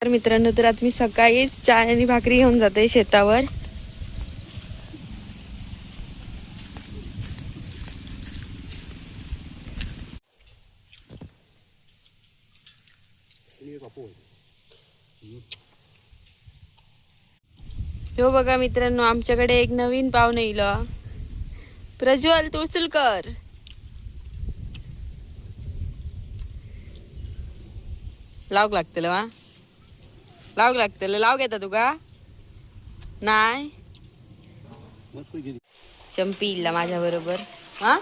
तर मित्रांनो, तर आता मी सकाळीच चहा आणि भाकरी घेऊन जाते शेतावर. हो बघा मित्रांनो, आमच्याकडे एक नवीन पाहुणे येईल, प्रज्वल तुळसुलकर. लावक लागतल वा, लावक लागतल. लाव घेता तुका नाही. चंपी इल्ला माझ्या बरोबर. हा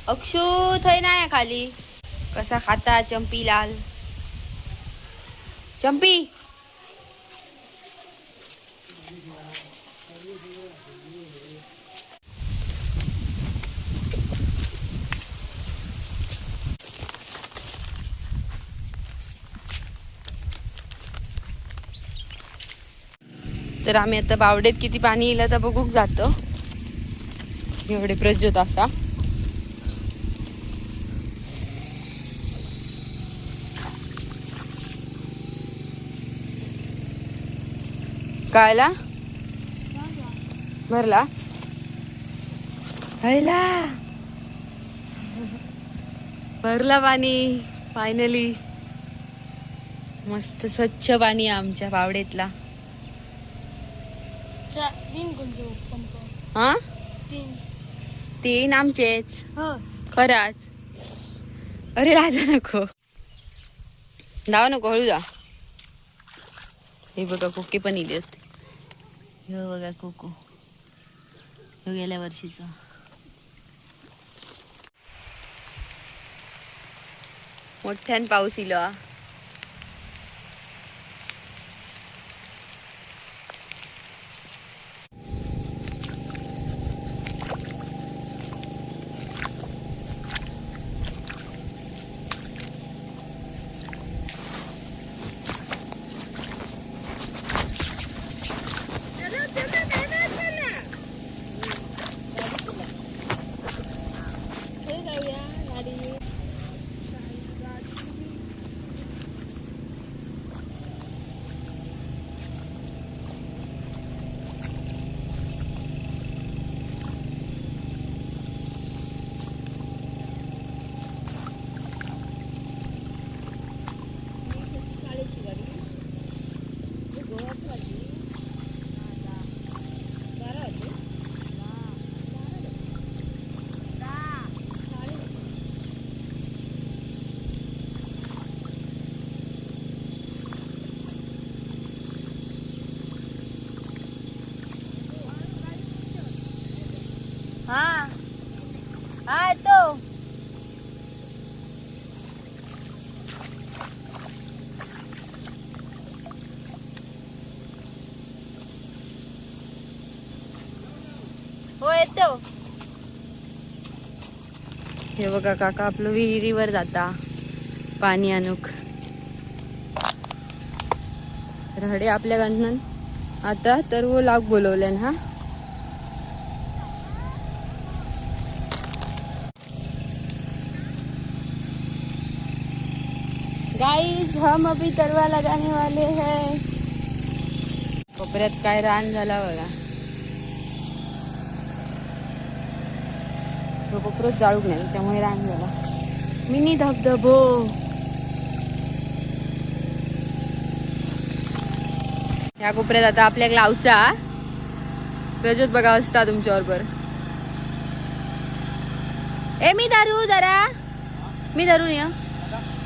अक्षू थय नाही खाली. कसा खाता चंपी लाल. चंपी तर आम्ही आता बावडेत किती पाणी येईल तर बघूक जातो. एवढे प्रज्योत असा कायला भरला हैला भरला पाणी फायनली. मस्त स्वच्छ पाणी आमच्या बावडेतला. हा 3 आमचेच खराच. अरे लाजा नको, धावा नको, हळू जा. हे बघा कोके पण इले होते. हे बघा कोको, हे गेल्या वर्षीच. मोठ्यान पाऊस इलो. हाँ हाँ तो हो येतो. हे बघा काका आपलं विहिरीवर जाता पाणी आणूक. राहडे आपल्या गंधन आता तर वो लाग बोलवल्यान. हा गाइस, हम अभी तरवा लगाने वाले हैं. कोपऱ्यात काय रान झाला बघा. तो कोपरच जाळूक नाही, त्याच्यामुळे रान झाला. मिनी धबधबो. या कोपऱ्यात आता आपल्या लावचा प्रज्योत बघा असता तुमच्या बरोबर. ए मी धरू जरा, मी धरून या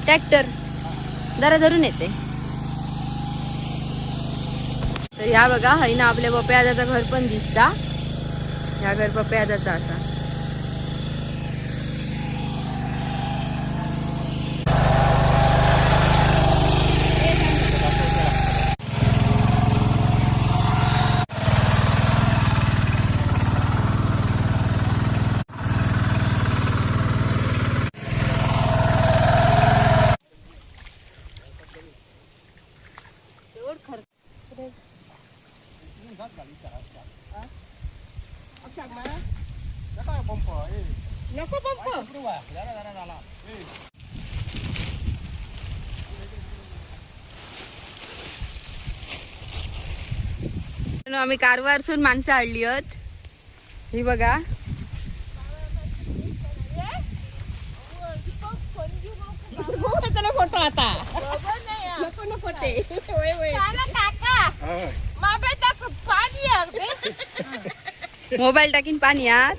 ट्रॅक्टर जरा धरून येते. तर ह्या बघा हैना आपल्या पप्यादाचं घर पण दिसता. ह्या घर पप्यादाचा असा. नको पंप. आम्ही कारवारसून माणसं आणली आहेत. ही बघा फोटो आता नको ते मोबाईल टाकीन पाणी आत.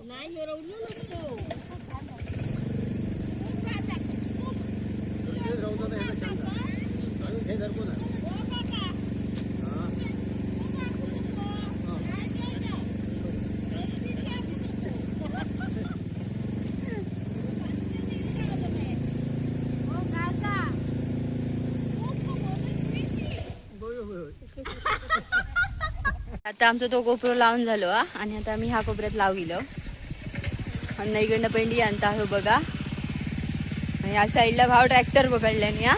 नाही मिरवलं नको आता आमचा तो कोपरो लावून झालो हा. आणि आता आम्ही ह्या कोपऱ्यात लावलो आणि नईकडनं पेंडी आणता हो बघा. आणि या साईडला भाव ट्रॅक्टर पकडल्याने हा.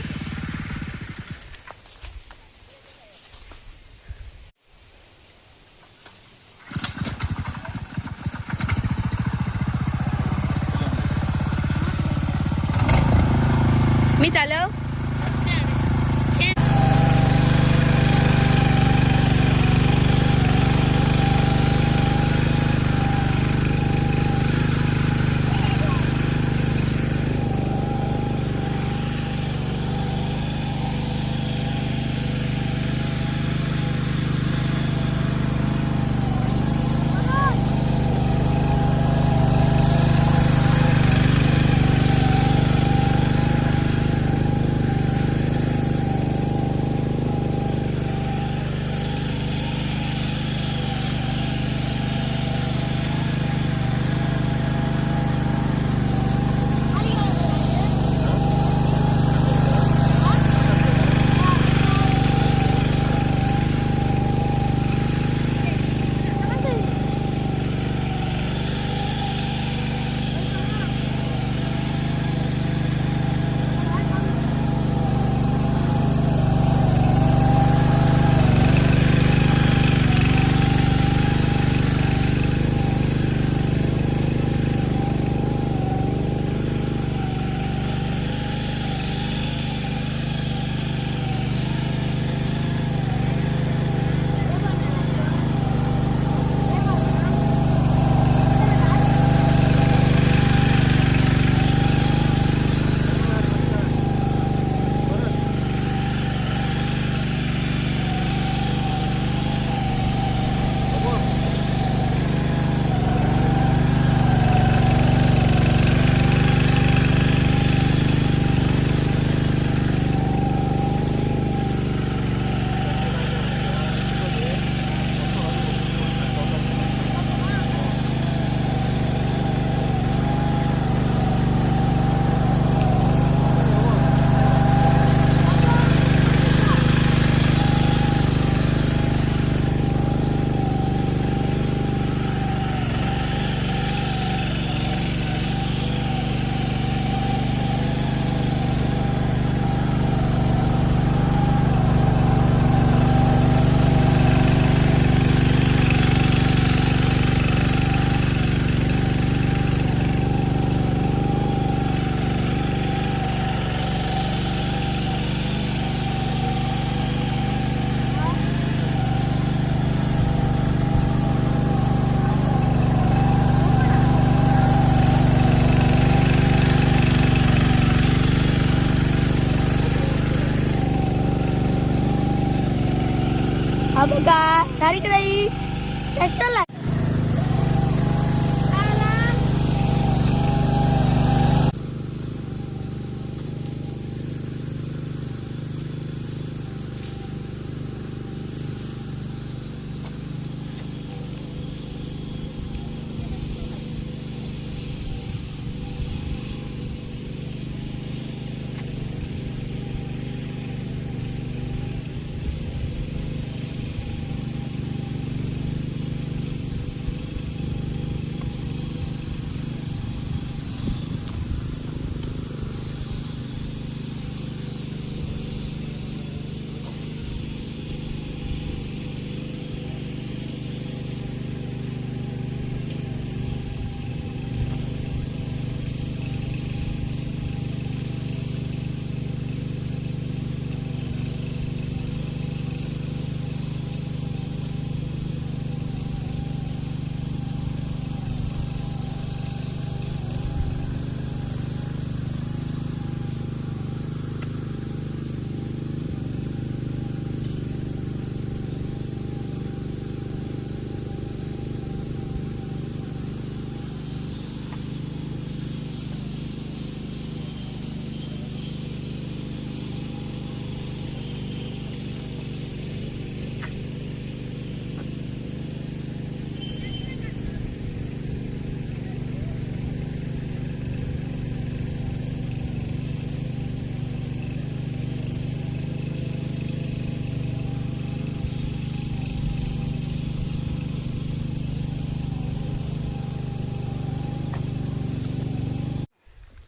मी चालव हा बघा तारीख नाही ट्रॅक्टरला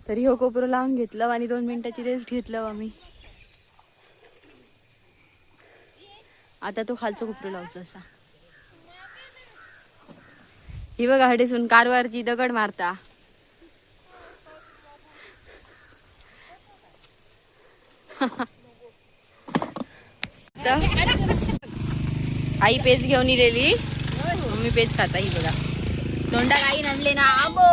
तरी हो कोपरं लावून घेतलं आणि 2 मिनिटाची रेस्ट घेतलं आम्ही. आता तो खालचं कोपरं लावचं असा. ही बघा हडेसून कारवारची दगड मारता. आई पेज घेऊन इलेली मम्मी पेज खाता. ही बघा तोंडा काही आणले ना आबो